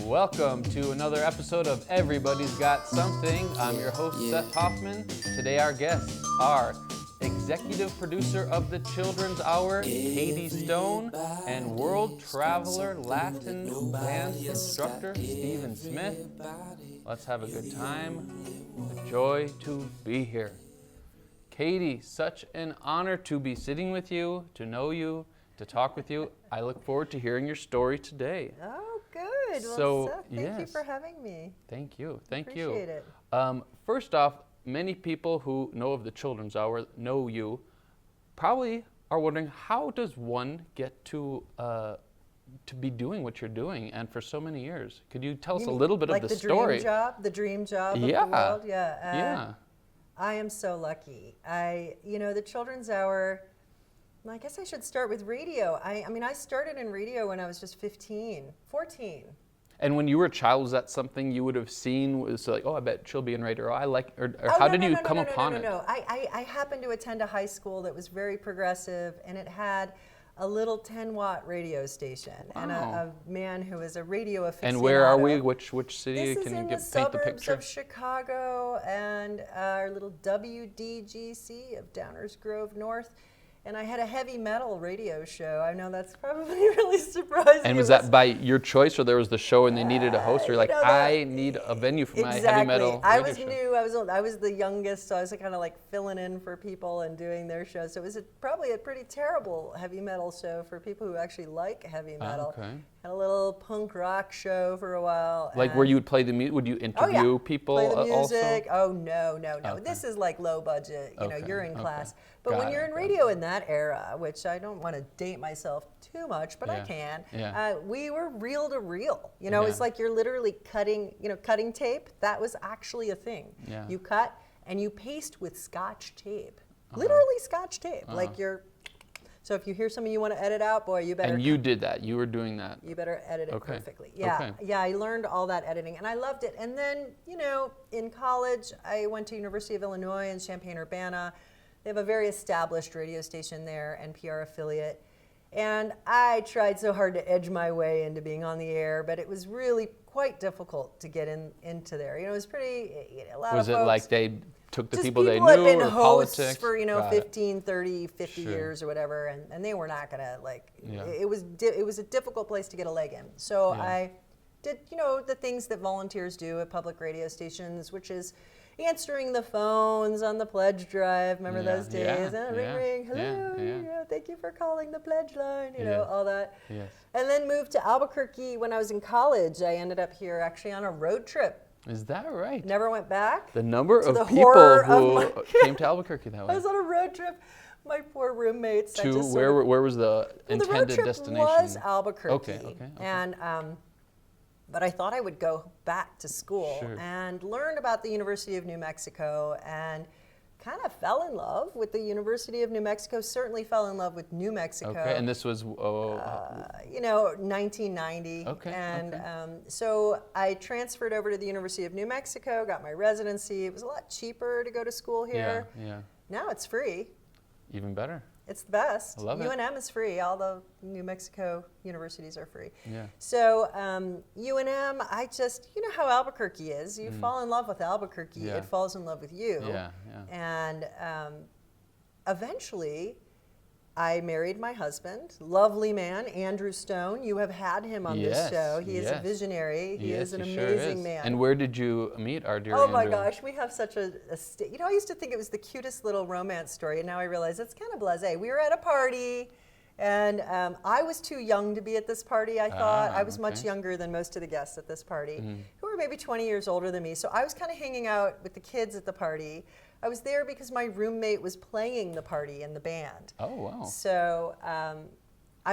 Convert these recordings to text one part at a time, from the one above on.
Welcome to another episode of Everybody's Got Something. I'm your host, Seth Hoffman. Today our guests are executive producer of the Children's Hour, Katie Stone, and world traveler Latin band instructor, Stephen Smith. Let's have a good time. A joy to be here. Katie, such an honor to be sitting with you, to know you, to talk with you. I look forward to hearing your story today. Oh, good. So, well, Seth, thank you for having me. Thank you. Appreciate it. First off, many people who know of the Children's Hour, know you, probably are wondering, how does one get to be doing what you're doing, and for so many years? Could you tell us a little bit of the story? The dream job of the world? Yeah. I am so lucky. The Children's Hour, I guess I should start with radio. I started in radio when I was just 14. And when you were a child, was that something you would have seen? Was like, oh, I bet she'll be in radio, or how did you come upon it? No. I happened to attend a high school that was very progressive, and it had a little 10-watt radio station and a man who was a radio aficionado. And where are we? Which city? This Can is you in the paint the suburbs picture? of Chicago, and our little WDGC of Downers Grove North. And I had a heavy metal radio show. I know that's probably really surprising. And was that by your choice, or there was the show and they needed a host? Or you're like, I need a venue for my heavy metal I radio was show. new. I was the youngest, so I was kind of like filling in for people and doing their shows. So it was probably a pretty terrible heavy metal show for people who actually like heavy metal. Okay. Had a little punk rock show for a while. Like where you would play the music? Would you interview people play the music. also? Oh, no. Okay. This is like low budget. You're in class. But Got when you're in radio in that era, which I don't want to date myself too much, but I can, we were reel to reel. It's like you're literally cutting tape. That was actually a thing. Yeah. You cut and you paste with Scotch tape. Literally Scotch tape. So if you hear something you want to edit out, boy, you better. And you did that. You were doing that. You better edit it perfectly. Yeah. Okay. Yeah, I learned all that editing and I loved it. And then, in college, I went to University of Illinois in Champaign-Urbana. They have a very established radio station there, NPR affiliate. And I tried so hard to edge my way into being on the air, but it was really quite difficult to get into there. It was pretty, a lot of folks. Was it like they took the just people they knew, had been or hosts politics? for 15, 30, 50 years or whatever, and they were not gonna it was a difficult place to get a leg in. So I did the things that volunteers do at public radio stations, which is answering the phones on the pledge drive. Remember those days? Ring, hello, thank you for calling the pledge line. All that. Yes. And then moved to Albuquerque when I was in college. I ended up here actually on a road trip. Is that right? Never went back. The number of people who came to Albuquerque that way. I was on a road trip. My poor roommates. Where was the intended destination? The road trip was Albuquerque. Okay. And but I thought I would go back to school and learn about the University of New Mexico, and kind of fell in love with the University of New Mexico. Certainly fell in love with New Mexico. Okay, and this was 1990. Okay. And so I transferred over to the University of New Mexico, got my residency. It was a lot cheaper to go to school here. Yeah. Now it's free. Even better. It's the best. I love it. UNM is free. All the New Mexico universities are free. Yeah. So UNM, how Albuquerque is. You fall in love with Albuquerque, it falls in love with you. Yeah. And eventually, I married my husband, lovely man, Andrew Stone. You have had him on this show. He is a visionary. He is an amazing man. And where did you meet our dear Andrew? Oh my gosh, we have such I used to think it was the cutest little romance story, and now I realize it's kind of blasé. We were at a party, and I was too young to be at this party, I thought. I was much younger than most of the guests at this party, who were maybe 20 years older than me. So I was kind of hanging out with the kids at the party. I was there because my roommate was playing the party in the band. Oh, wow. So I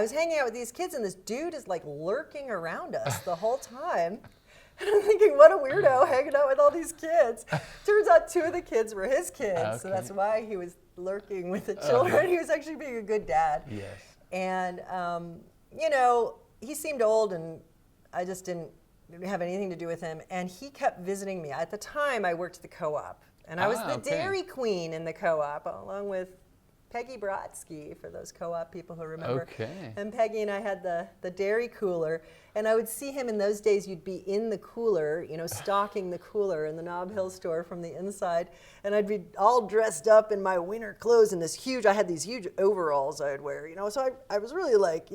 was hanging out with these kids, and this dude is like lurking around us the whole time. And I'm thinking, what a weirdo hanging out with all these kids. Turns out 2 of the kids were his kids, so that's why he was lurking with the children. He was actually being a good dad. Yes. And, he seemed old, and I just didn't have anything to do with him. And he kept visiting me. At the time, I worked at the co-op. And I was the dairy queen in the co-op, along with Peggy Brodsky, for those co-op people who remember. Okay. And Peggy and I had the dairy cooler, and I would see him in those days. You'd be in the cooler, stocking the cooler in the Nob Hill store from the inside, and I'd be all dressed up in my winter clothes and I had these huge overalls I'd wear, so I was really like,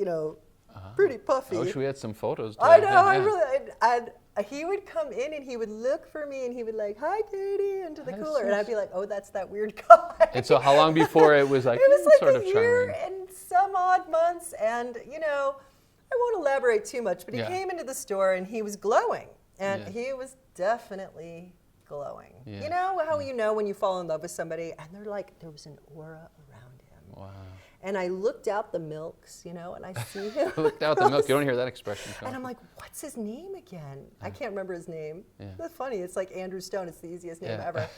pretty puffy. I wish we had some photos. I know, he would come in and he would look for me and he would like, "Hi, Katie," into the cooler, and I'd be like, "Oh, that's that weird guy." And so how long before it was like, it was like sort a of year charming? and some odd months, and I won't elaborate too much, but he came into the store and he was glowing, and he was definitely glowing. Yeah. You know how you know when you fall in love with somebody and they're like, there was an aura around him. Wow. And I looked out the milks, and I see him. Looked out the milk. You don't hear that expression. And I'm like, what's his name again? I can't remember his name. Yeah. That's funny. It's like Andrew Stone. It's the easiest name Yeah. ever.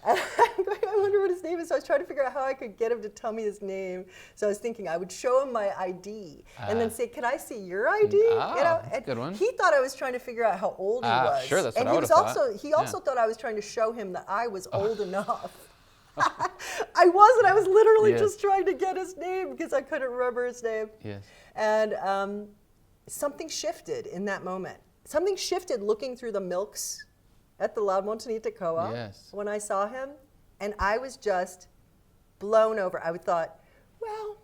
And I'm going, I wonder what his name is. So I was trying to figure out how I could get him to tell me his name. So I was thinking I would show him my ID and then say, "Can I see your ID?" That's a good one. He thought I was trying to figure out how old he was. Sure, that's what and I he would was have also thought. he also thought I was trying to show him that I was old enough. I wasn't. I was literally just trying to get his name because I couldn't remember his name. Yes. And something shifted in that moment. Something shifted looking through the milks at the La Montanita Co-op when I saw him. And I was just blown over. I thought, well,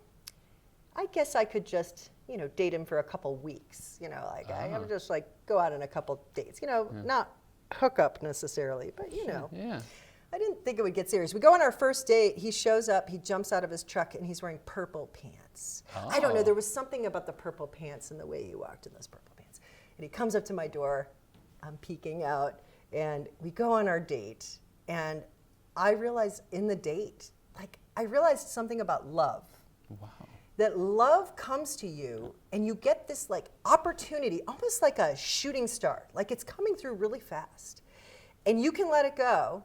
I guess I could just, date him for a couple weeks. I would just like go out on a couple dates. Not hook up necessarily, but Yeah. I didn't think it would get serious. We go on our first date. He shows up. He jumps out of his truck, and he's wearing purple pants. I don't know. There was something about the purple pants and the way he walked in those purple pants. And he comes up to my door. I'm peeking out, and we go on our date. And I realized in the date, I realized something about love. Wow. That love comes to you, and you get this opportunity, almost like a shooting star. Like it's coming through really fast. And you can let it go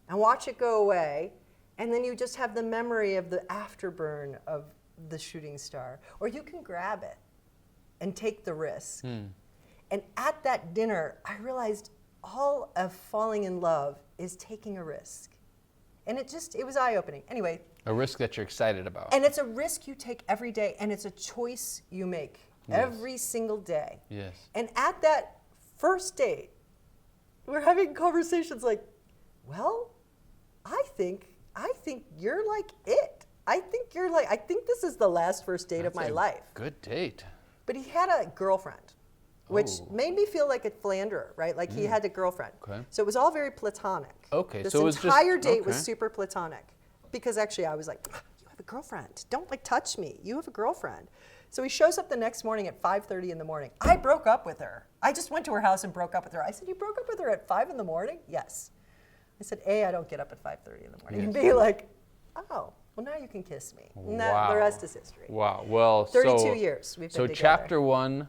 and watch it go away, and then you just have the memory of the afterburn of the shooting star. Or you can grab it and take the risk. And at that dinner, I realized all of falling in love is taking a risk. And it was eye-opening. Anyway. A risk that you're excited about. And it's a risk you take every day, and it's a choice you make every single day. Yes. And at that first date, we're having conversations like, well, I think you're like it. I think this is the last first date of my life. Good date. But he had a girlfriend, which made me feel like a philanderer, right? Like he had a girlfriend. Okay. So it was all very platonic. Okay, This so it was entire just, date was super platonic. Because actually I was like, you have a girlfriend. Don't touch me. You have a girlfriend. So he shows up the next morning at 5:30 in the morning. I broke up with her. I just went to her house and broke up with her. I said, "You broke up with her at 5 in the morning?" Yes. I said, I don't get up at 5:30 in the morning. And be like, oh, well, now you can kiss me. And the rest is history. Wow. Well, 32 years we've been so together. chapter 1,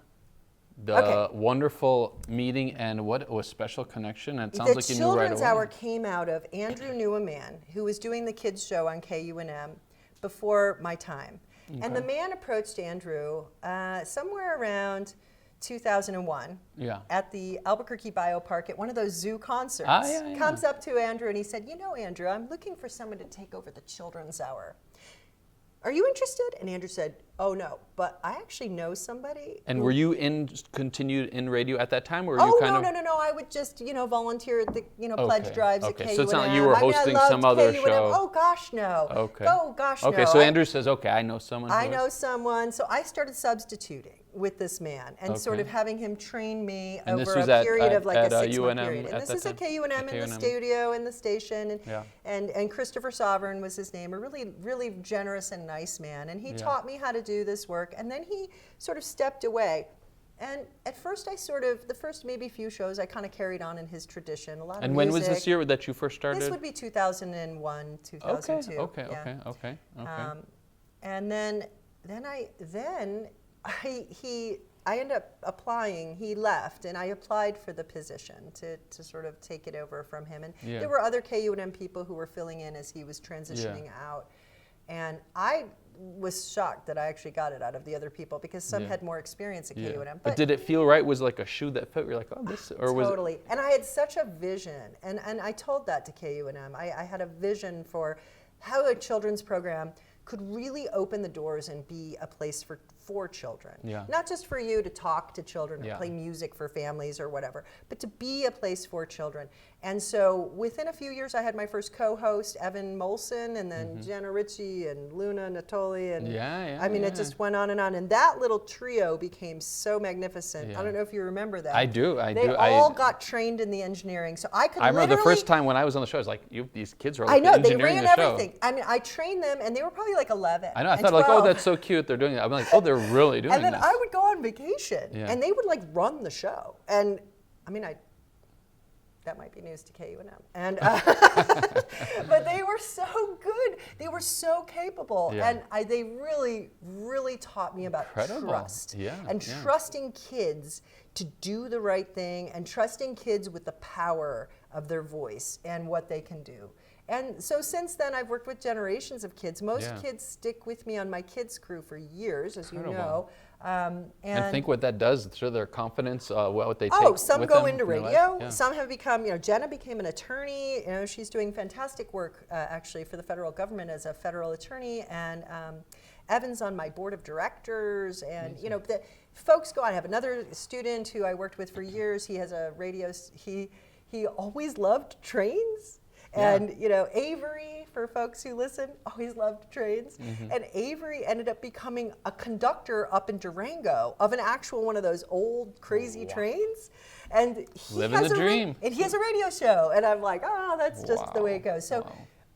the wonderful meeting, and what was special connection. And it sounds like you knew right away. The Children's Hour came out of Andrew knew a man who was doing the kids show on KUNM before my time. Okay. And the man approached Andrew somewhere around 2001 at the Albuquerque Biopark at one of those zoo concerts. Comes up to Andrew and he said, Andrew, I'm looking for someone to take over the Children's Hour. Are you interested? And Andrew said, oh, no, but I actually know somebody. And were you continued in radio at that time? Or were you kind of... No. I would just, volunteer at the, pledge drives at KUNM. So it's not like you were hosting some other KUNM. show. Oh, gosh, no. Okay. Oh, gosh, no. Okay, so Andrew says, okay, I know someone. I know someone. So I started substituting with this man and sort of having him train me over a period of like a 6-month period. And this is at KUNM in the studio, in the station. And Christopher Sovereign was his name, a really, really generous and nice man. And he taught me how to do this work. And then he sort of stepped away. And at first the first maybe few shows, I kind of carried on in his tradition. A lot of music. And when was this year that you first started? This would be 2001, 2002. Okay. And then I ended up applying. He left, and I applied for the position to sort of take it over from him. And there were other KUNM people who were filling in as he was transitioning out. And I was shocked that I actually got it out of the other people because some had more experience at KUNM. But did it feel right? Was it like a shoe that fit? You're like, oh, this, or was totally. And I had such a vision, and I told that to KUNM. I had a vision for how a children's program could really open the doors and be a place for children. Yeah. Not just for you to talk to children or Yeah. play music for families or whatever, but to be a place for children. And so within a few years, I had my first co-host, Evan Molson, and then Jenna Ritchie and Luna Natoli. And I mean, it just went on. And that little trio became so magnificent. Yeah. I don't know if you remember that. I do. They all got trained in the engineering. So I remember the first time when I was on the show, I was like, these kids are I know, they engineering ran the show. everything. I mean, I trained them, and they were probably like 11. I know. I and thought 12. like, oh, that's so cute. They're doing it. I'm like, oh, they're really doing it. And then I would go on vacation, Yeah. and they would like run the show. And I mean, that might be news to KUNM. And but they were so good. They were so capable, Yeah. and they really, really taught me about trust and trusting kids to do the right thing, and trusting kids with the power of their voice and what they can do. And so since then, I've worked with generations of kids. Most kids stick with me on my kids crew for years, as you know. And think what that does to their confidence, what they take. Oh, some with go them into in their radio. life. Yeah. Some have become, Jenna became an attorney. She's doing fantastic work actually for the federal government as a federal attorney. And Evan's on my board of directors. And the folks go on. I have another student who I worked with for years. He has a radio. He always loved trains. And Avery, for folks who listen, always loved trains. And Avery ended up becoming a conductor up in Durango of an actual one of those old crazy trains. And he Living the dream. And he has a radio show. And I'm like, oh, that's just the way it goes. So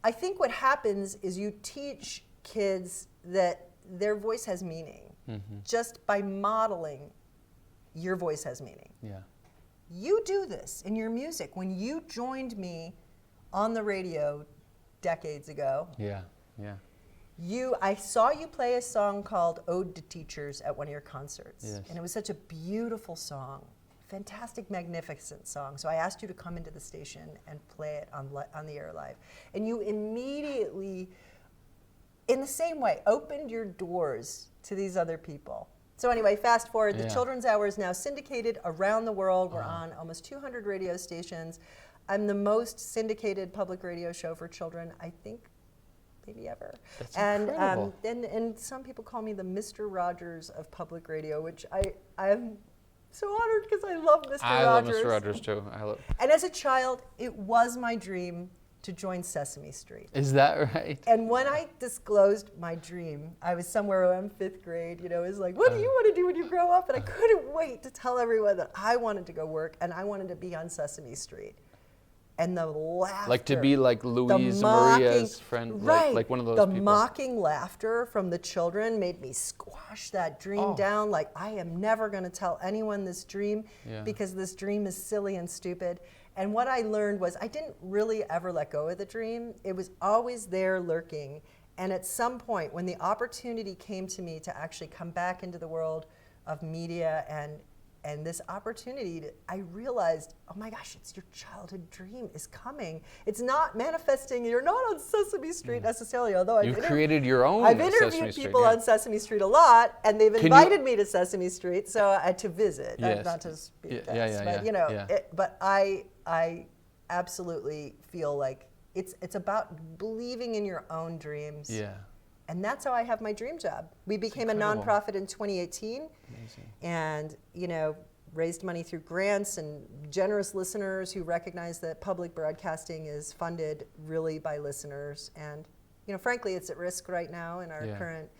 I think what happens is you teach kids that their voice has meaning just by modeling your voice has meaning. Yeah. You do this in your music. When you joined me on the radio decades ago. Yeah, yeah. I saw you play a song called Ode to Teachers at one of your concerts. Yes. And it was such a beautiful song, fantastic, magnificent song. So I asked you to come into the station and play it on the air live. And you immediately, in the same way, opened your doors to these other people. So anyway, fast forward, the Children's Hour is now syndicated around the world. We're on almost 200 radio stations. I'm the most syndicated public radio show for children, I think, maybe ever. That's incredible. And some people call me the Mr. Rogers of public radio, which I'm so honored because I love Mr. Rogers. I love Mr. Rogers too. And as a child, it was my dream to join Sesame Street. Is that right? And when I disclosed my dream, I was somewhere around 5th grade, it was like, what do you want to do when you grow up? And I couldn't wait to tell everyone that I wanted to go work and I wanted to be on Sesame Street. And the laughter. Like to be like Louise Maria's friend, right, like one of those the people. mocking laughter from the children made me squash that dream down. Like, I am never going to tell anyone this dream because this dream is silly and stupid. And what I learned was I didn't really ever let go of the dream. It was always there lurking. And at some point, when the opportunity came to me to actually come back into the world of media and this opportunity, I realized, oh my gosh, it's your childhood dream is coming. It's not manifesting. You're not on Sesame Street necessarily, although You've created your own I've Sesame interviewed Street, people on Sesame Street a lot, and they've invited me to Sesame Street, so to visit, not to speak. But but I absolutely feel like it's about believing in your own dreams. Yeah. And that's how I have my dream job. We became a nonprofit in 2018. Amazing. And, raised money through grants and generous listeners who recognize that public broadcasting is funded really by listeners. And, frankly, it's at risk right now in our current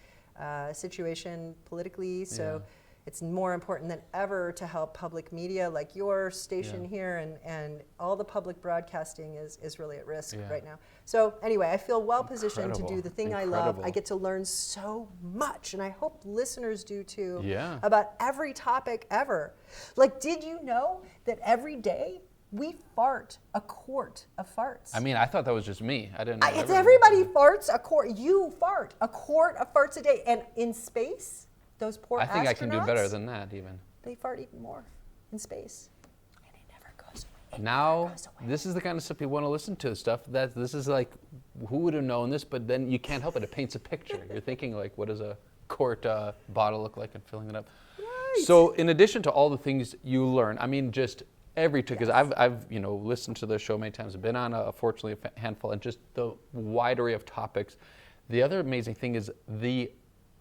situation politically. So it's more important than ever to help public media like your station here, and all the public broadcasting is really at risk right now. So anyway, I feel well positioned to do the thing I love. I get to learn so much, and I hope listeners do too, about every topic ever. Like, did you know that every day we fart a quart of farts? I mean, I thought that was just me. I didn't know. It's everybody farts a quart. You fart a quart of farts a day. And in space, those poor astronauts, I think I can do better than that even. They fart even more in space. And it never goes away. Now, this is the kind of stuff you want to listen to, this is like, who would have known this? But then you can't help it. It paints a picture. You're thinking like, what does a quart bottle look like, and filling it up. Right. So in addition to all the things you learn, I mean, just because I've listened to the show many times, I've been on fortunately a handful, and just the wide array of topics The other amazing thing is the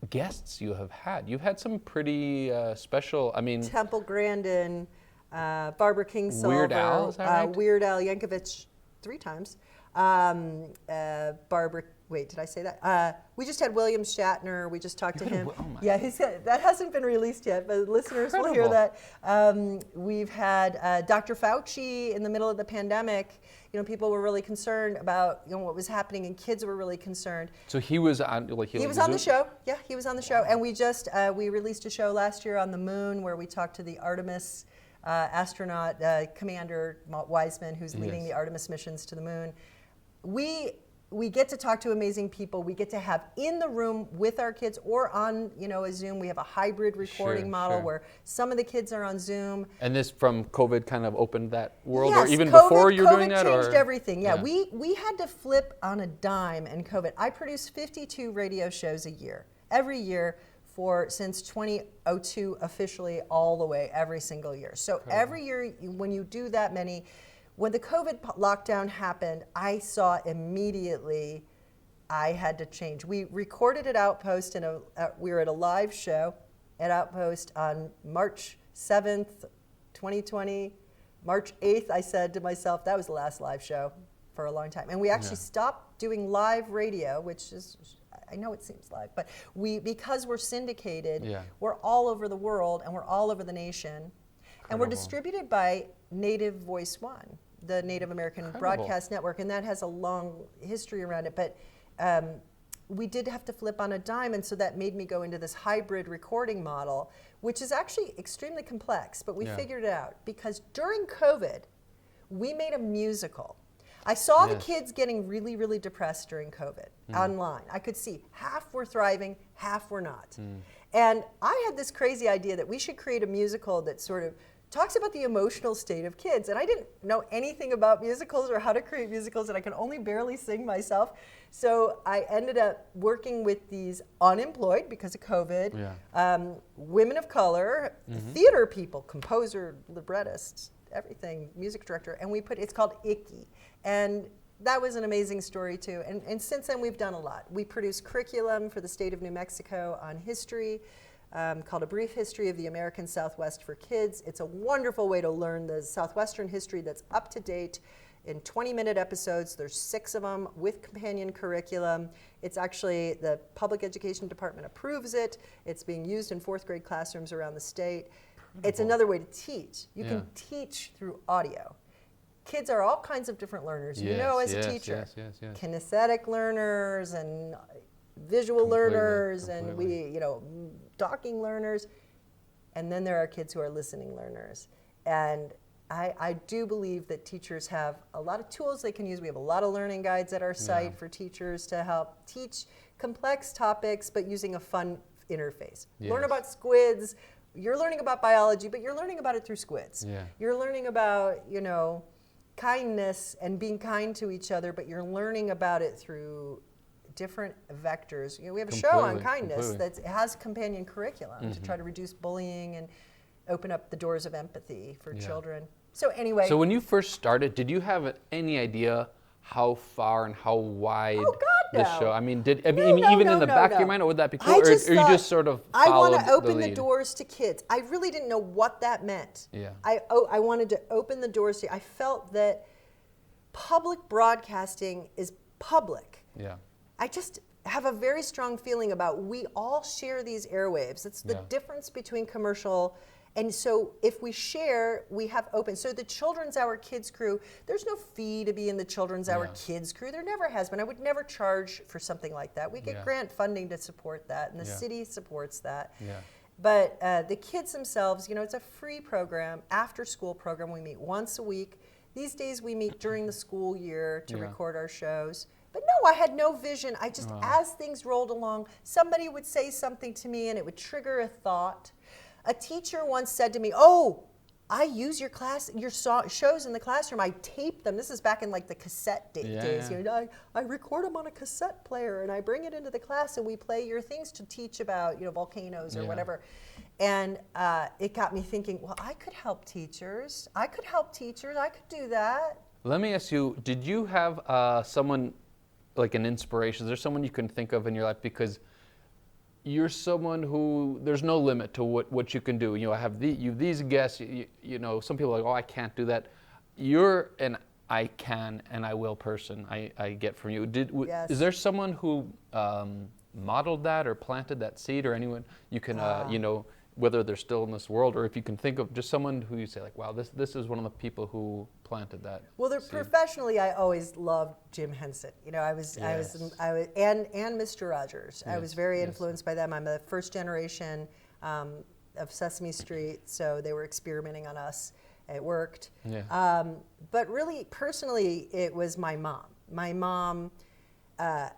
guests you have had. You've had some pretty special, I mean... Temple Grandin, Barbara Kingsolver, Weird Al, is that right? Weird Al Yankovic 3 times. Barbara, wait, did I say that? We just had William Shatner. We just talked to him. Oh my. Yeah, that hasn't been released yet, but listeners will hear that. We've had Dr. Fauci in the middle of the pandemic. You know, people were really concerned about, you know, what was happening, and kids were really concerned. So he was on, like, he was on the show. Yeah, he was on the show, and we just we released a show last year on the moon where we talked to the Artemis astronaut Commander Wiseman, who's leading the Artemis missions to the moon. We get to talk to amazing people. We get to have in the room with our kids or on, you know, a Zoom. We have a hybrid recording model where some of the kids are on Zoom. And this from COVID kind of opened that world, yes, or even COVID, before you're doing that? COVID changed or? everything. Yeah, we had to flip on a dime in COVID. I produce 52 radio shows a year, every year since 2002 officially all the way, every single year. So every year when you do that many, when the COVID lockdown happened, I saw immediately I had to change. We recorded at Outpost, we were at a live show at Outpost on March 7th, 2020. March 8th, I said to myself, that was the last live show for a long time. And we actually stopped doing live radio, which is, I know it seems live, but because we're syndicated, we're all over the world and we're all over the nation. And we're distributed by Native Voice One, the Native American Broadcast Network, and that has a long history around it. But we did have to flip on a dime, and so that made me go into this hybrid recording model, which is actually extremely complex, but we figured it out. Because during COVID, we made a musical. I saw the kids getting really, really depressed during COVID online. I could see half were thriving, half were not. And I had this crazy idea that we should create a musical that sort of talks about the emotional state of kids. And I didn't know anything about musicals or how to create musicals, and I can only barely sing myself. So I ended up working with these unemployed because of COVID, women of color, theater people, composer, librettists, everything, music director, and it's called Icky. And that was an amazing story too. And since then we've done a lot. We produce curriculum for the state of New Mexico on history, called A Brief History of the American Southwest for Kids. It's a wonderful way to learn the Southwestern history that's up to date in 20-minute episodes. There's 6 of them with companion curriculum. It's actually, the Public Education Department approves it. It's being used in 4th grade classrooms around the state. It's another way to teach. You can teach through audio. Kids are all kinds of different learners, you know, as a teacher. Kinesthetic learners and visual learners and talking learners. And then there are kids who are listening learners. And I do believe that teachers have a lot of tools they can use. We have a lot of learning guides at our site for teachers to help teach complex topics, but using a fun interface. Learn about squids. You're learning about biology, but you're learning about it through squids. You're learning about, kindness and being kind to each other, but you're learning about it through different vectors. We have a show on kindness that has companion curriculum to try to reduce bullying and open up the doors of empathy for children. So anyway. So when you first started, did you have any idea how far and how wide this show? I mean, even in the back of your mind, or would that be cool? Or you just sort of followed I want to open the the doors to kids. I really didn't know what that meant. I wanted to open the doors to. I felt that public broadcasting is public. I just have a very strong feeling about we all share these airwaves. It's the difference between commercial. And so if we share, we have open. So the Children's Hour Kids Crew, there's no fee to be in the Children's Hour Kids Crew. There never has been. I would never charge for something like that. We get grant funding to support that, and the city supports that. But the kids themselves, it's a free program, after-school program. We meet once a week. These days we meet during the school year to record our shows. But no, I had no vision. I just, as things rolled along, somebody would say something to me and it would trigger a thought. A teacher once said to me, I use your shows in the classroom. I tape them. This is back in like the cassette days. I record them on a cassette player and I bring it into the class and we play your things to teach about, volcanoes or whatever. And it got me thinking, well, I could help teachers. I could do that. Let me ask you, did you have someone like an inspiration? Is there someone you can think of in your life? Because you're someone who, there's no limit to what you can do. You know, I have these guests, you know, some people are like, oh, I can't do that. You're an I can and I will person, I get from you. Yes. Is there someone who modeled that or planted that seed, or anyone you can, you know, whether they're still in this world, or if you can think of just someone who you say like, wow, this is one of the people who planted that. Well, professionally, I always loved Jim Henson. You know, I was, and Mr. Rogers. I was very influenced by them. I'm a first generation of Sesame Street, so they were experimenting on us. It worked. Yeah. But really, personally, it was my mom. My mom, I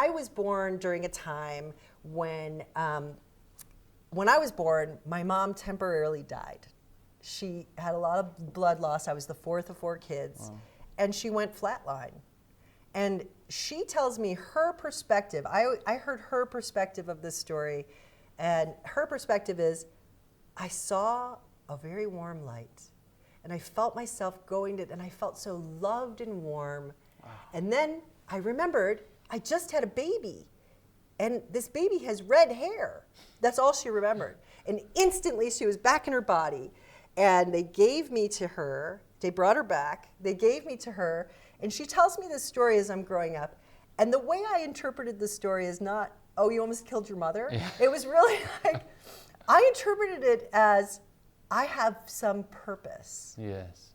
was born during a time when I was born, my mom temporarily died. She had a lot of blood loss. I was the fourth of 4 kids. Wow. And she went flatline. And she tells me her perspective. I heard her perspective of this story. And her perspective is, I saw a very warm light. And I felt myself going to, and I felt so loved and warm. Wow. And then I remembered I just had a baby. And this baby has red hair. That's all she remembered. And instantly she was back in her body. And they gave me to her. They brought her back. They gave me to her. And she tells me this story as I'm growing up. And the way I interpreted the story is not, oh, you almost killed your mother. Yeah. It was really like, I interpreted it as, I have some purpose. Yes.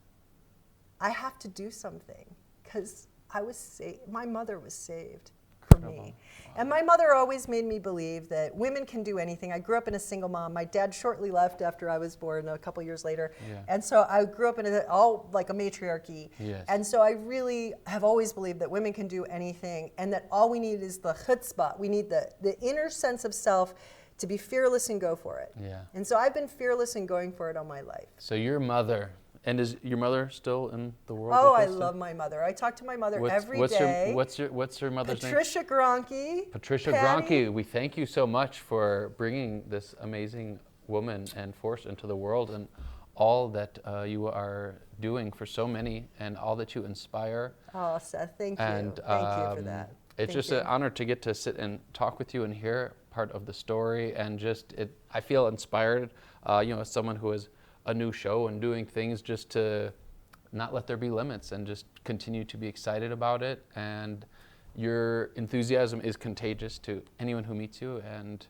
I have to do something because I was saved. My mother was saved for me. Wow. And my mother always made me believe that women can do anything. I grew up in a single mom. My dad shortly left after I was born, a couple years later. Yeah. And so I grew up in all like a matriarchy. Yes. And so I really have always believed that women can do anything, and that all we need is the chutzpah. We need the inner sense of self to be fearless and go for it. Yeah. And so I've been fearless and going for it all my life. So your mother, and is your mother still in the world? Oh, I love my mother. I talk to my mother every day. What's your mother's name? Patricia Gronke. Patricia Gronke, we thank you so much for bringing this amazing woman and force into the world, and all that you are doing for so many, and all that you inspire. Oh, Seth, thank you. Thank you for that. It's just an honor to get to sit and talk with you and hear part of the story, and just I feel inspired, you know, as someone who has a new show and doing things, just to not let there be limits and just continue to be excited about it. And your enthusiasm is contagious to anyone who meets you. And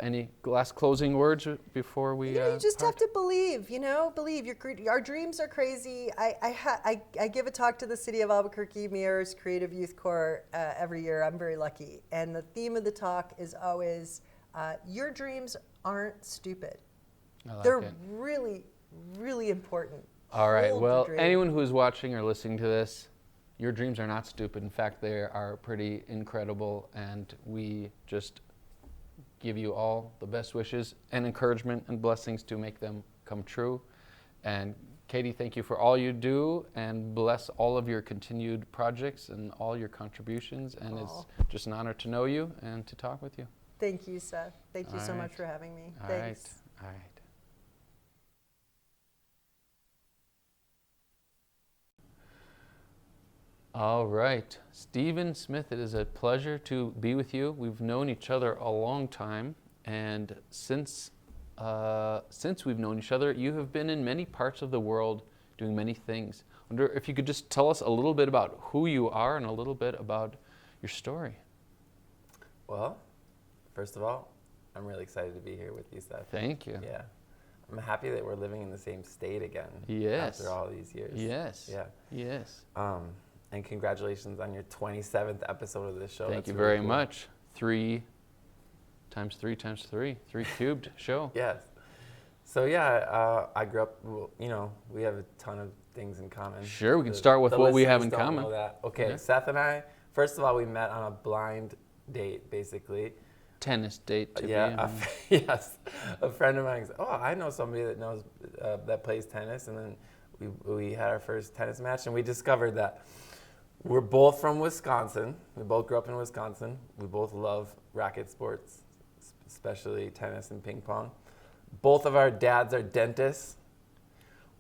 any last closing words before we you just have to believe, believe. Our dreams are crazy. I give a talk to the city of Albuquerque Mayor's Creative Youth Corps every year. I'm very lucky. And the theme of the talk is always, your dreams aren't stupid. They're really, really important. All right. Well, anyone who is watching or listening to this, your dreams are not stupid. In fact, they are pretty incredible, and we just give you all the best wishes and encouragement and blessings to make them come true. And Katie, thank you for all you do, and bless all of your continued projects and all your contributions. And it's just an honor to know you and to talk with you. Thank you, Seth. Thank you so much for having me. Thanks. All right. All right, Stephen Smith, it is a pleasure to be with you. We've known each other a long time, and since we've known each other, you have been in many parts of the world doing many things. I wonder if you could just tell us a little bit about who you are and a little bit about your story. Well, first of all, I'm really excited to be here with you, Seth. Thank you. Yeah. I'm happy that we're living in the same state again. Yes. After all these years. Yes. Yeah. Yes. And congratulations on your 27th episode of this show. Thank you very much. 3 times 3 times 3, 3 cubed show. Yes. So yeah, I grew up, we have a ton of things in common. Sure, we can start with what we have in common. Know that. Okay, Seth and I, first of all, we met on a blind date, basically. Tennis date, to be. Yes. A friend of mine said, oh, I know somebody that knows, that plays tennis, and then we had our first tennis match, and we discovered that we're both from Wisconsin. We both grew up in Wisconsin. We both love racket sports, especially tennis and ping pong. Both of our dads are dentists.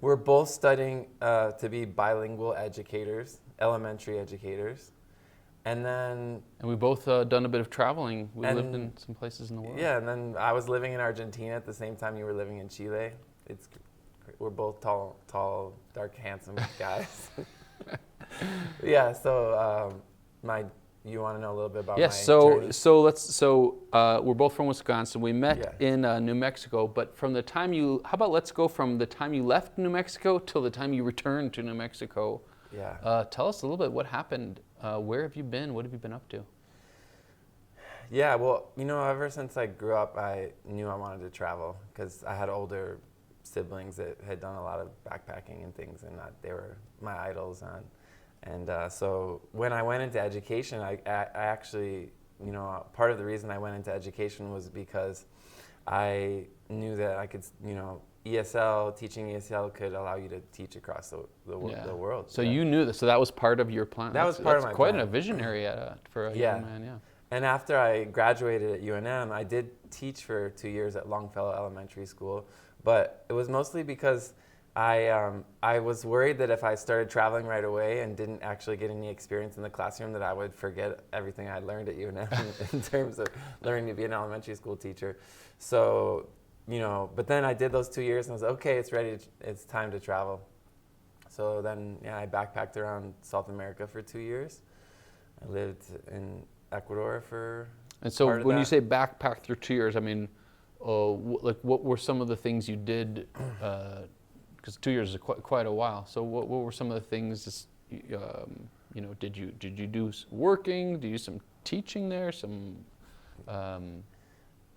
We're both studying to be bilingual educators, elementary educators. And then... And we both done a bit of traveling. We lived in some places in the world. Yeah, and then I was living in Argentina at the same time you were living in Chile. We're both tall, dark, handsome guys. Yeah, so you want to know a little bit about my journey? So we're both from Wisconsin. We met in New Mexico, but from the time how about let's go from the time you left New Mexico till the time you returned to New Mexico. Yeah. Tell us a little bit what happened. Where have you been? What have you been up to? Yeah, well, ever since I grew up, I knew I wanted to travel because I had older siblings that had done a lot of backpacking and things, and they were my idols. And so when I went into education, I actually, part of the reason I went into education was because I knew that I could, teaching ESL could allow you to teach across the world. So you knew this. So that was part of your plan. That was part of my quite plan. a visionary for a young man, yeah. And after I graduated at UNM, I did teach for 2 years at Longfellow Elementary School, but it was mostly because I was worried that if I started traveling right away and didn't actually get any experience in the classroom, that I would forget everything I learned at UNM in terms of learning to be an elementary school teacher. So, but then I did those 2 years and I was like, okay, it's time to travel. So then, I backpacked around South America for 2 years. I lived in Ecuador for And so part of when that. you say backpack through 2 years, I mean, what were some of the things you did? Because 2 years is quite a while. So what were some of the things? Did you do working? Did you do some teaching there?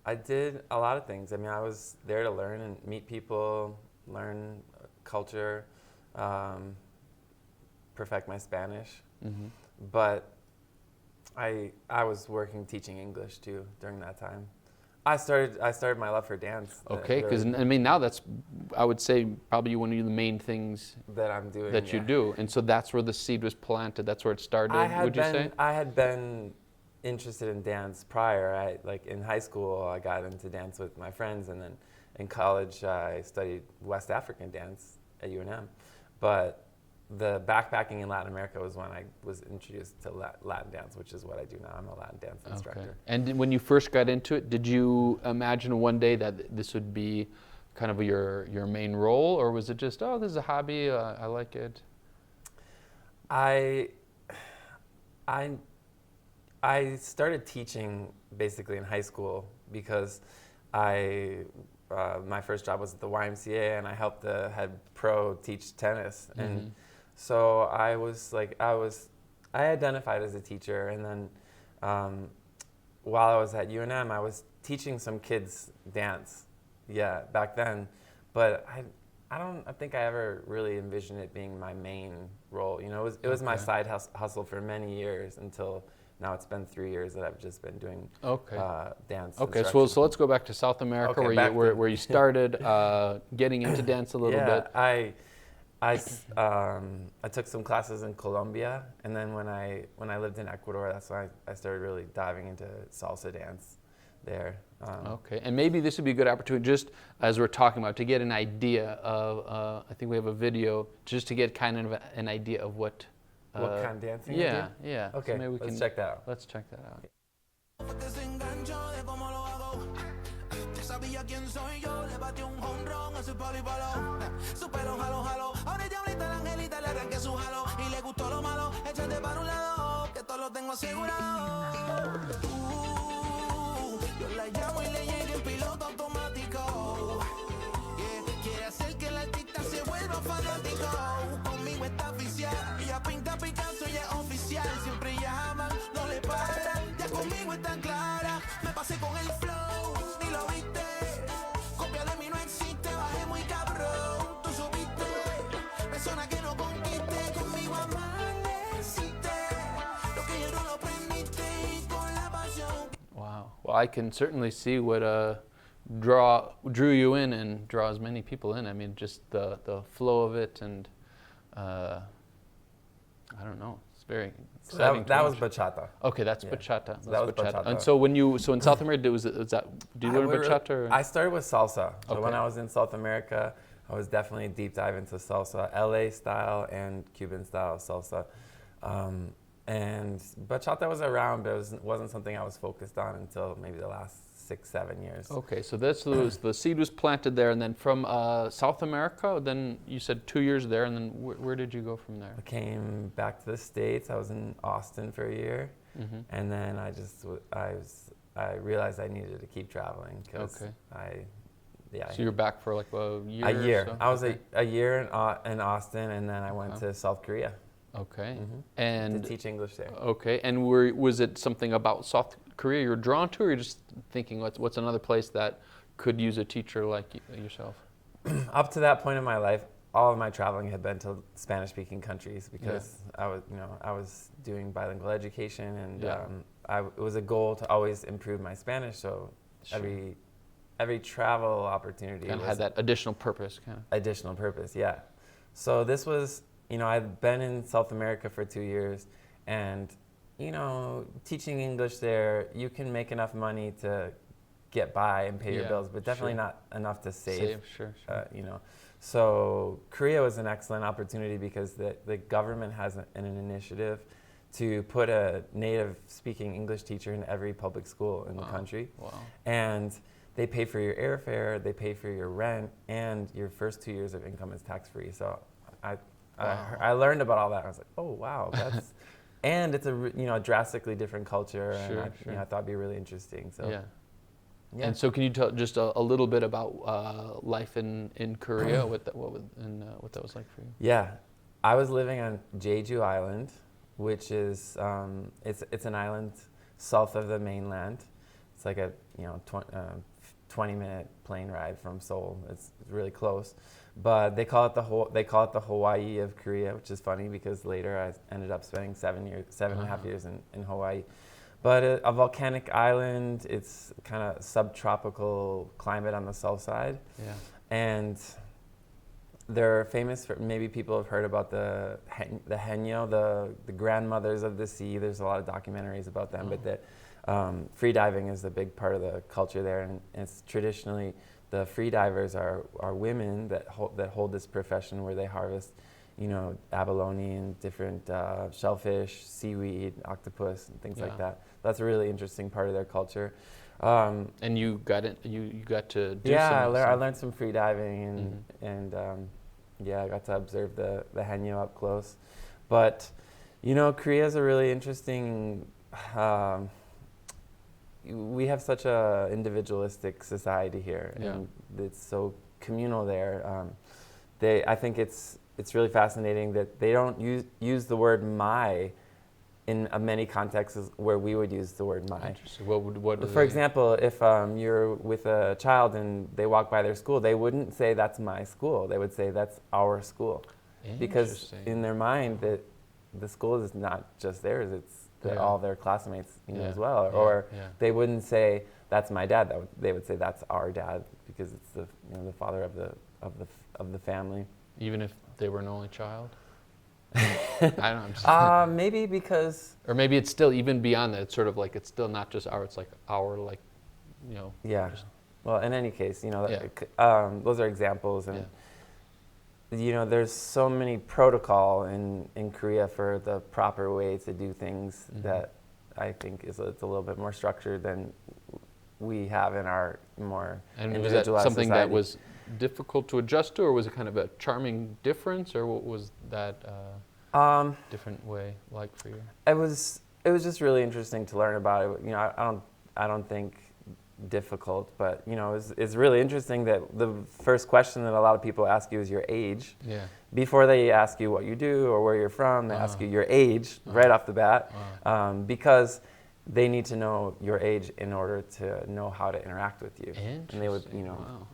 I did a lot of things. I mean, I was there to learn and meet people, learn culture, perfect my Spanish. Mm-hmm. But I was working teaching English too during that time. I started my love for dance. Okay, because now that's, I would say, probably one of the main things that I'm doing. That you do, and so that's where the seed was planted. That's where it started. Would you say? I had been interested in dance prior. In high school, I got into dance with my friends, and then in college, I studied West African dance at UNM. But the backpacking in Latin America was when I was introduced to Latin dance, which is what I do now. I'm a Latin dance instructor. Okay. And when you first got into it, did you imagine one day that this would be kind of your main role, or was it just, oh, this is a hobby, I like it? I started teaching basically in high school because my first job was at the YMCA, and I helped the head pro teach tennis. Mm-hmm. And so I identified as a teacher, and then while I was at UNM, I was teaching some kids dance, back then. But I don't think I ever really envisioned it being my main role. It was my side hustle for many years until now. It's been 3 years that I've just been doing dance. Okay, so let's go back to South America, where you started getting into dance a little bit. I took some classes in Colombia, and then when I lived in Ecuador, that's when I started really diving into salsa dance there. Okay, and maybe this would be a good opportunity, just as we're talking about, to get an idea of, I think we have a video, just to get kind of an idea of what kind of dancing I do? Yeah. Okay, so maybe let's check that out. Let's check that out. Sabía quién soy yo, le batió un jonrón a su palo y palo. Su pelo jalo, jalo. Ahorita, la angelita le arranqué su jalo. Y le gustó lo malo, échate para un lado, que todo lo tengo asegurado. Yo la llamo y le llegue en piloto automático. Quiere hacer que el artista se vuelva fanático. Conmigo está oficial, ella pinta Picasso y es oficial. Siempre llaman, no le paran, ya conmigo está clara. Me pasé con el flow, ni lo viste. Copia de mí no existe, bajé muy cabrón. Tú subiste, persona que no conquiste. Conmigo amaneciste, lo que yo no lo prendiste. Y con la pasión. Wow. Well, I can certainly see what drew you in and draws many people in. I mean, just the flow of it, and I don't know. It's very exciting. That was bachata. Okay, that's bachata. So that was bachata. And so in South America, do you learn bachata? Or? I started with salsa. So Okay. when I was in South America, I was definitely a deep dive into salsa, LA style and Cuban style salsa. and bachata was around, but it wasn't something I was focused on until maybe the last 6-7 years. Okay, so this was the seed was planted there, and then from South America. Then you said 2 years there, and then where did you go from there? I came back to the States. I was in Austin for a year, and then I realized I needed to keep traveling because So you're back for like a year? A year. Or so? I was a year in Austin, and then I went to South Korea. Okay. And to teach English there. Okay. And was it something about South Korea you were drawn to, or you're just thinking what's another place that could use a teacher like yourself? Up to that point in my life, all of my traveling had been to Spanish-speaking countries because I was doing bilingual education, and it was a goal to always improve my Spanish. So every travel opportunity kind of had that additional purpose, kind of. Additional purpose, yeah. So this was, I'd been in South America for 2 years, and teaching English there, you can make enough money to get by and pay your bills, but definitely not enough to save. Sure. So Korea was an excellent opportunity because the government has an initiative to put a native speaking English teacher in every public school in the country. Wow. And they pay for your airfare, they pay for your rent, and your first 2 years of income is tax-free. So I learned about all that. I was like, oh, wow, that's... And it's a drastically different culture, and I thought it'd be really interesting. So yeah. And so, can you tell just a little bit about life in Korea? what that was like for you? Yeah, I was living on Jeju Island, which is it's an island south of the mainland. It's like a 20-minute plane ride from Seoul. It's really close. But they call it the Hawaii of Korea, which is funny because later I ended up spending 7.5 years in Hawaii. But a volcanic island, it's kind of subtropical climate on the south side. Yeah. And they're famous for, maybe people have heard about the Haenyeo, the grandmothers of the sea. There's a lot of documentaries about them, but free diving is a big part of the culture there, and it's traditionally the free divers are women that hold this profession where they harvest, abalone and different shellfish, seaweed, octopus, and things like that. That's a really interesting part of their culture. And you got it. You got to do I learned some free diving, and I got to observe the Haenyeo up close. But Korea is a really interesting. We have such a individualistic society here, and it's so communal there. I think it's really fascinating that they don't use the word "my" in many contexts where we would use the word "my." Interesting. What For example, if you're with a child and they walk by their school, they wouldn't say that's my school. They would say that's our school, because in their mind that the school is not just theirs; it's all their classmates as well. Or they wouldn't say that's my dad. They would say that's our dad, because it's the father of the family. Even if they were an only child. I don't know. Maybe because... Or maybe it's still even beyond that. It's sort of like it's still not just our, it's like our, Yeah. Well, in any case, those are examples. And, there's so many protocol in Korea for the proper way to do things that I think it's a little bit more structured than we have in our more individualized was that something society. that was difficult to adjust to, or was it kind of a charming difference, or what was that different way like for you? It was just really interesting to learn about it. I don't think difficult, but it's really interesting that the first question that a lot of people ask you is your age. Yeah. Before they ask you what you do or where you're from, they ask you your age right off the bat, because they need to know your age in order to know how to interact with you. Interesting. And they would,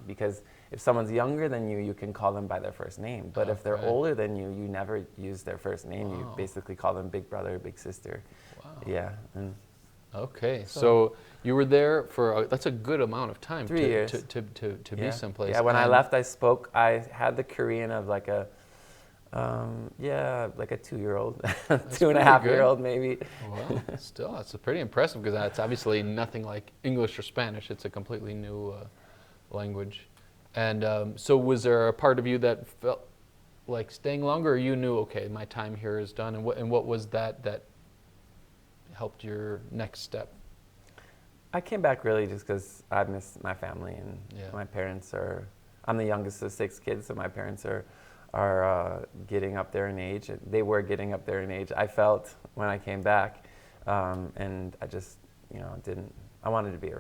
because if someone's younger than you, you can call them by their first name. But if they're older than you, you never use their first name. You basically call them big brother, big sister. Wow. Yeah. And okay, so you were there for that's a good amount of time. 3 years to be someplace. Yeah. When I left, I had the Korean of like a 2-year-old, 2.5-year-old maybe. Well, still, that's pretty impressive, because that's obviously nothing like English or Spanish. It's a completely new language. And so was there a part of you that felt like staying longer, or you knew, okay, my time here is done? And what was that helped your next step? I came back really just because I miss my family, and Yeah. my parents are, I'm the youngest of 6 kids, so my parents are getting up there in age. They were getting up there in age, I felt, when I came back, and I just, I wanted to be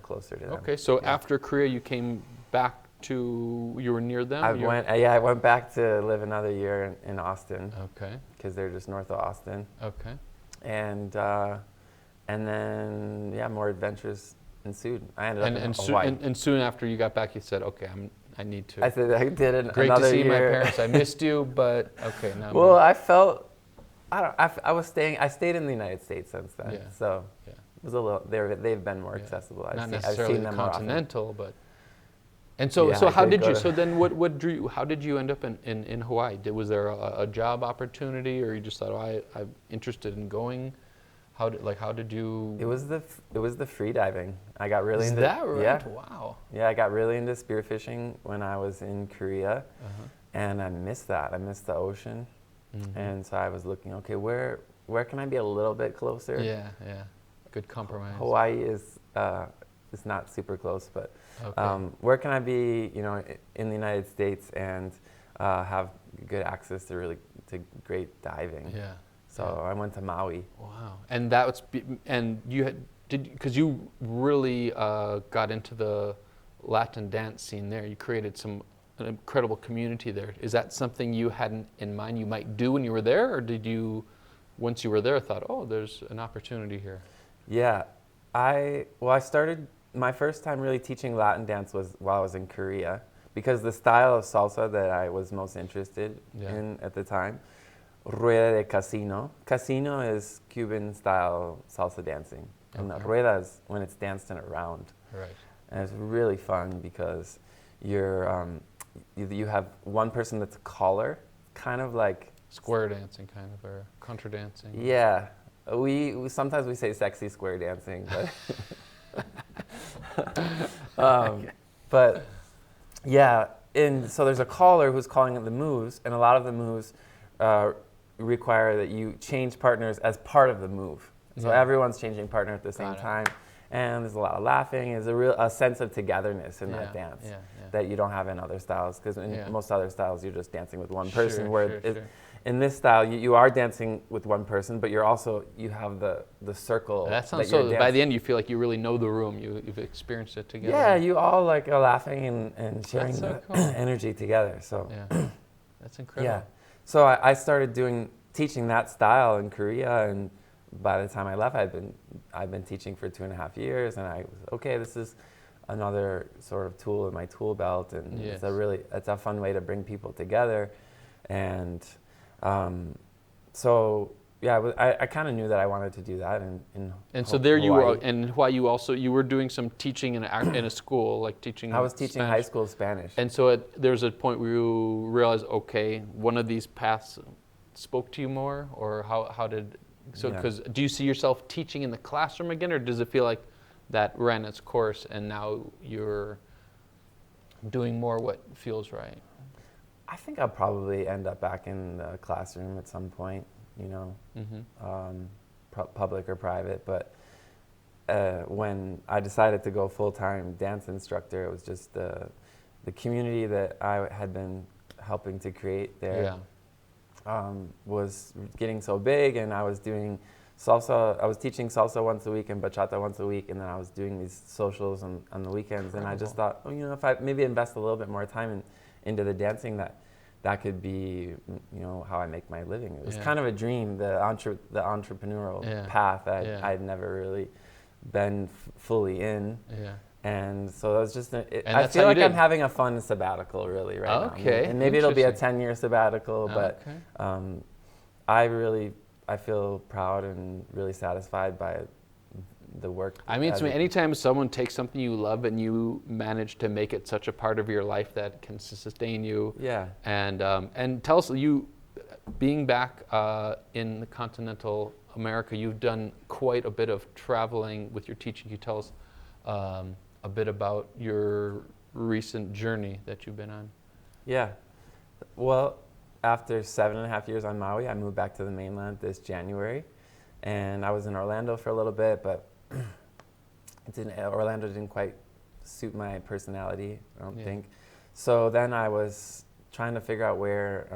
closer to them. Okay, so Yeah. after Korea, you came back to, you were near them? I went back to live another year in Austin. Okay. Because they're just north of Austin. Okay. And then, more adventures ensued. I ended up in Hawaii. And soon after you got back, you said, okay, I need to. I said I did Great another to see year. my parents. I missed you, but okay, now. Well, I felt, I stayed in the United States since then. Yeah. So Yeah. it was a little, they've been more accessible. Not I've necessarily seen them more often. continental, but. And so, Yeah, so I how did did go you? to- So then, what drew you? How did you end up in Hawaii? Was there a job opportunity, or you just thought, I'm interested in going? How did you? It was the free diving. I got really Is into that right? Yeah. Wow. Yeah, I got really into spearfishing when I was in Korea, and I missed that. I missed the ocean, and so I was looking. Okay, where can I be a little bit closer? Yeah. Good compromise. Hawaii is not super close, but Okay. where can I be? In the United States and have good access to great diving. Yeah. So I went to Maui. Wow. And you had because you really got into the Latin dance scene there. You created an incredible community there. Is that something you had in mind you might do when you were there, or did you, once you were there, thought, oh, there's an opportunity here? Yeah, I started my first time really teaching Latin dance was while I was in Korea, because the style of salsa that I was most interested in at the time, rueda de casino. Casino is Cuban style salsa dancing, and the rueda is when it's danced in a round. Right. And it's really fun because you have one person that's a caller, kind of like Square dancing, kind of, or contra dancing. Yeah, we sometimes we say sexy square dancing, but but yeah, and so there's a caller who's calling the moves, and a lot of the moves require that you change partners as part of the move. So everyone's changing partner at the same time, and there's a lot of laughing. There's a sense of togetherness in that dance that you don't have in other styles, because in most other styles you're just dancing with one person. In this style, you are dancing with one person, but you have the circle. That sounds so. By the end, you feel like you really know the room. You've experienced it together. Yeah, you all are laughing and sharing the energy together. So that's incredible. Yeah, so I started teaching that style in Korea, and by the time I left, I'd been teaching for 2.5 years, and I was okay. This is another sort of tool in my tool belt, and it's a fun way to bring people together, and. So yeah, I kind of knew that I wanted to do that And so there you were, and why you were doing some teaching in a school, like teaching. I was teaching Spanish. high school Spanish. And so there's a point where you realized, okay, one of these paths spoke to you more, or how did because do you see yourself teaching in the classroom again, or does it feel like that ran its course and now you're doing more what feels right? I think I'll probably end up back in the classroom at some point, public or private. But when I decided to go full-time dance instructor, it was just the community that I had been helping to create there was getting so big, and I was doing salsa. I was teaching salsa once a week and bachata once a week, and then I was doing these socials on the weekends. And I just thought, if I maybe invest a little bit more time into the dancing, that could be, how I make my living. It was kind of a dream, the entrepreneurial path that I'd never really been fully in. Yeah. And so that was just, I feel like I'm having a fun sabbatical really right now. Okay. And maybe it'll be a 10-year sabbatical, but I feel proud and really satisfied by the work. I mean, to me, anytime someone takes something you love and you manage to make it such a part of your life that can sustain you. Yeah. And tell us, you being back in the continental America, you've done quite a bit of traveling with your teaching. Can you tell us a bit about your recent journey that you've been on? Yeah. Well, after 7.5 years on Maui, I moved back to the mainland this January. and I was in Orlando for a little bit, but Orlando didn't quite suit my personality, I don't think. So then I was trying to figure out where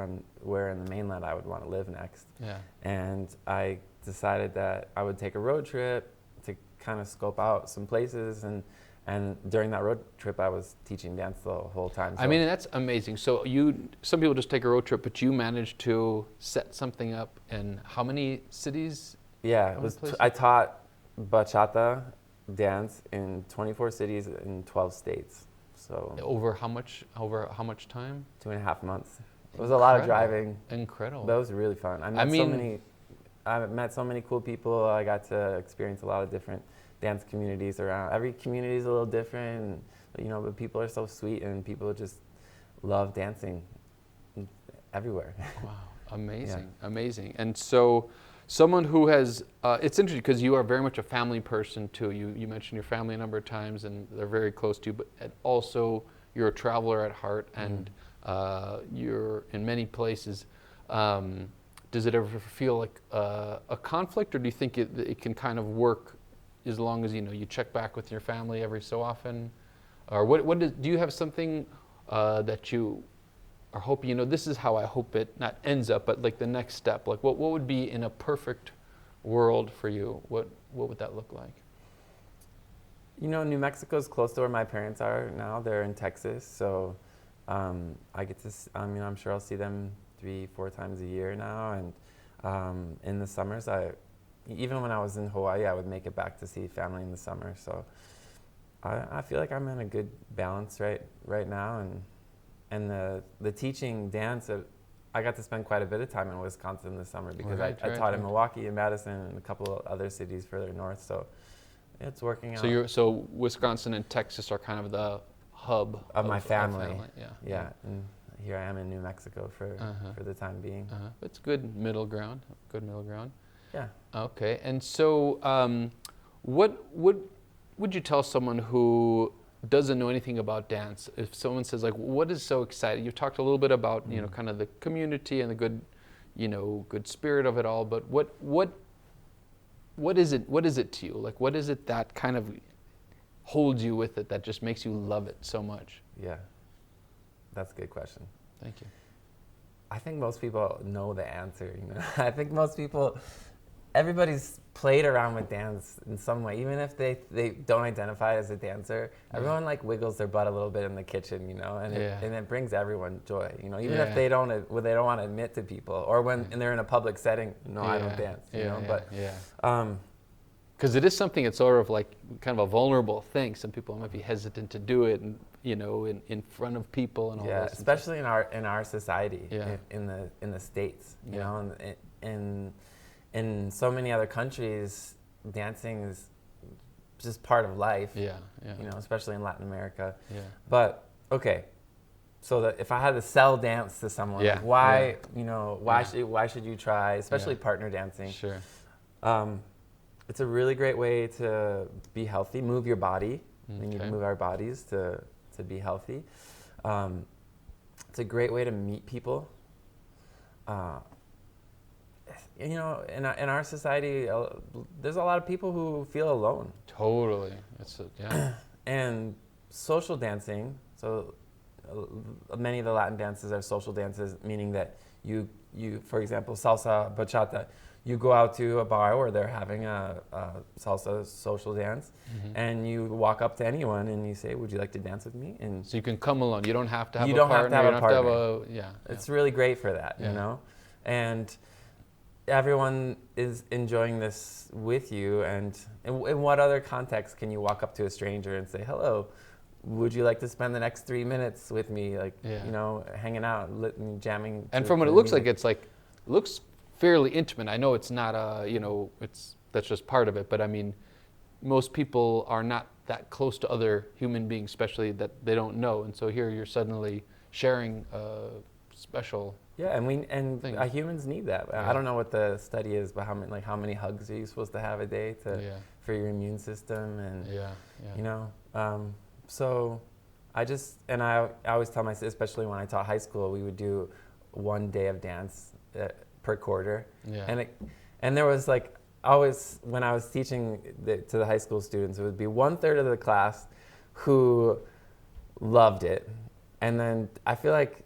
in the mainland I would want to live next. Yeah. And I decided that I would take a road trip to kind of scope out some places, and during that road trip I was teaching dance the whole time. So I mean, that's amazing. So some people just take a road trip, but you managed to set something up in how many cities? yeah, I taught bachata dance in 24 cities in 12 states. So Over how much time? 2.5 months. It was a lot of driving. Incredible. That was really fun. I met so many cool people. I got to experience a lot of different dance communities around. Every community is a little different, and, but people are so sweet, and people just love dancing everywhere. Wow, amazing, amazing. And so, someone who has, it's interesting because you are very much a family person too. You mentioned your family a number of times, and they're very close to you, but also you're a traveler at heart, and you're in many places. Does it ever feel like a conflict, or do you think it can kind of work as long as you check back with your family every so often? Or do you have something that you are hoping, this is how I hope it not ends up, but like the next step? Like what would be in a perfect world for you? What would that look like? New Mexico is close to where my parents are now. They're in Texas, so I get to. I'm sure I'll see them 3-4 times a year now, and in the summers, even when I was in Hawaii, I would make it back to see family in the summer. So I feel like I'm in a good balance right now, and the teaching dance. I got to spend quite a bit of time in Wisconsin this summer because I taught in Milwaukee and Madison and a couple of other cities further north. So it's working out. So Wisconsin and Texas are kind of the hub of my family. Yeah. And here I am in New Mexico for the time being. It's good middle ground. Yeah. Okay. And so, what would you tell someone who doesn't know anything about dance? If someone says, like, what is so exciting? You've talked a little bit about kind of the community and the good, good spirit of it all. But what is it? What is it to you? Like, what is it that kind of holds you with it that just makes you love it so much? Yeah, that's a good question. Thank you. I think most people know the answer. I think everybody's played around with dance in some way, even if they don't identify as a dancer. Everyone wiggles their butt a little bit in the kitchen, and it brings everyone joy. Even if they don't want to admit to people, or when and they're in a public setting. I don't dance. Because it is something that's sort of like kind of a vulnerable thing. Some people might be hesitant to do it, and in front of people and all. Yeah, those especially in our society, in the States, and in so many other countries, dancing is just part of life. Yeah. Especially in Latin America. Yeah. But okay, so if I had to sell dance to someone, why should you try, especially partner dancing? Sure. It's a really great way to be healthy, move your body. We need to move our bodies to be healthy. It's a great way to meet people. In our society, there's a lot of people who feel alone. Totally. And social dancing, so many of the Latin dances are social dances, meaning that you for example, salsa, bachata, you go out to a bar where they're having a salsa social dance, and you walk up to anyone and you say, "Would you like to dance with me?" And so you can come alone. You don't have to have you a don't partner. have to have a partner. It's really great for that, and everyone is enjoying this with you. And in what other context can you walk up to a stranger and say, "Hello, would you like to spend the next 3 minutes with me, hanging out, jamming?" And from what it looks like, it looks fairly intimate. I know it's not that's just part of it, but I mean, most people are not that close to other human beings, especially that they don't know. And so here you're suddenly sharing a special. Yeah, and humans need that. Yeah. I don't know what the study is, but how many hugs are you supposed to have a day for your immune system? And so I always tell myself, especially when I taught high school, we would do 1 day of dance per quarter. Yeah. And there was always, when I was teaching to the high school students, it would be 1/3 of the class who loved it. And then I feel like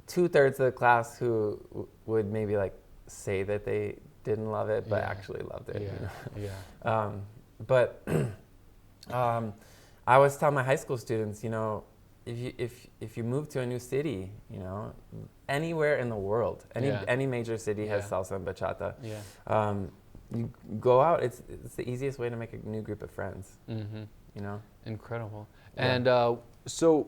2/3 of the class who would maybe like say that they didn't love it, but actually loved it. But I always tell my high school students, you know, if you move to a new city, you know, anywhere in the world, any major city has salsa and bachata. You go out, it's the easiest way to make a new group of friends. You know, incredible. And so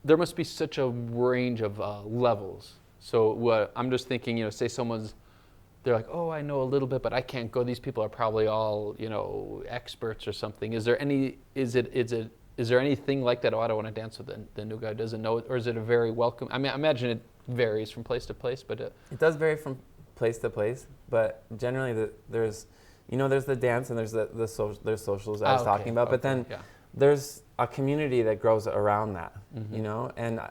there must be such a range of levels. So what I'm just thinking, you know, say they're like, oh, I know a little bit, but I can't go. These people are probably all, you know, experts or something. Is there anything like that? Oh, I don't want to dance with the new guy who doesn't know it, or is it a very welcome? I mean, I imagine it varies from place to place, but it does vary from place to place. But generally, there's the dance and there's there's socials I was talking about. But then there's a community that grows around that, you know, and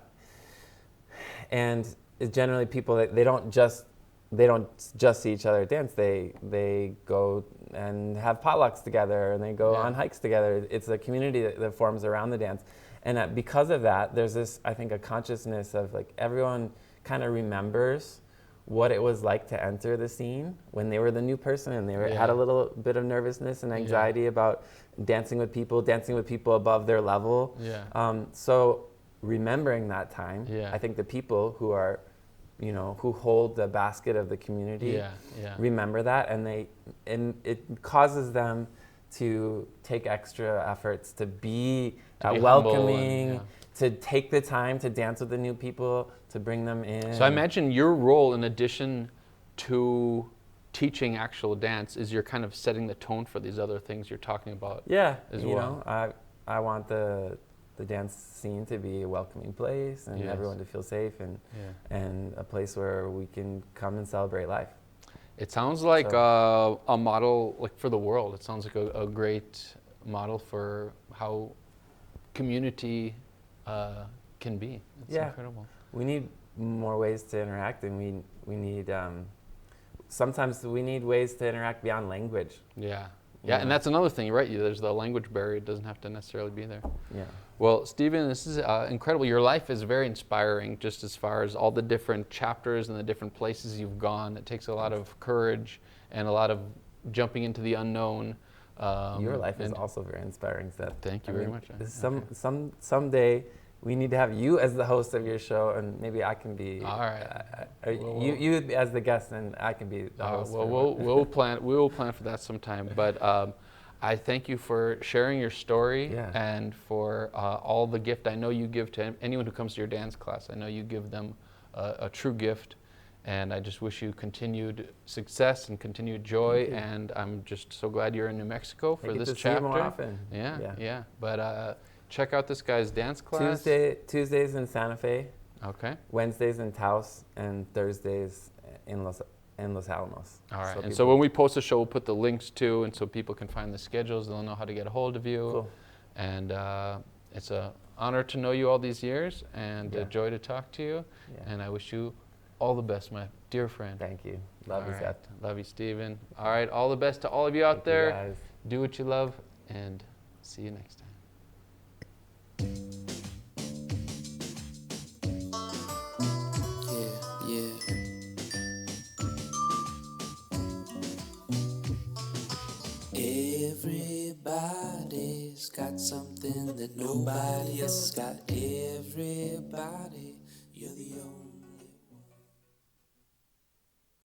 it's generally people that they don't just see each other dance. They go and have potlucks together, and they go on hikes together. It's a community that forms around the dance, and because of that, there's this, I think, a consciousness of like everyone kind of remembers what it was like to enter the scene when they were the new person, and they had a little bit of nervousness and anxiety about dancing with people above their level. So remembering that time, I think the people who are, you know, who hold the basket of the community remember that, and it causes them to take extra efforts to be welcoming, to take the time to dance with the new people, to bring them in. So I imagine your role, in addition to teaching actual dance, is you're kind of setting the tone for these other things you're talking about. As well. Know, I want the dance scene to be a welcoming place, and everyone to feel safe, and a place where we can come and celebrate life. It sounds like a model like for the world. It sounds like a great model for how community can be. It's incredible. We need more ways to interact, and we need sometimes we need ways to interact beyond language. And that's another thing, right? There's the language barrier. It doesn't have to necessarily be there. Well, Stephen, this is incredible. Your life is very inspiring, just as far as all the different chapters and the different places you've gone. It takes a lot of courage and a lot of jumping into the unknown. Your life is also very inspiring, Seth. Thank you very much. Someday we need to have you as the host of your show, and maybe I can be. All right. You as the guest, and I can be the host. We'll plan. We will plan for that sometime. But I thank you for sharing your story and for all the gift I know you give to anyone who comes to your dance class. I know you give them a true gift, and I just wish you continued success and continued joy. And I'm just so glad you're in New Mexico for this chapter. See you more often. Yeah. But check out this guy's dance class. Tuesdays in Santa Fe. Okay. Wednesdays in Taos, and Thursdays in Los Alamos. All right. So when we post the show, we'll put the links too, and so people can find the schedules. They'll know how to get a hold of you. Cool. And it's an honor to know you all these years, and a joy to talk to you. And I wish you all the best, my dear friend. Thank you. Love you, Seth. Love you, Stephen. All right. All the best to all of you out there. Do what you love, and see you next time.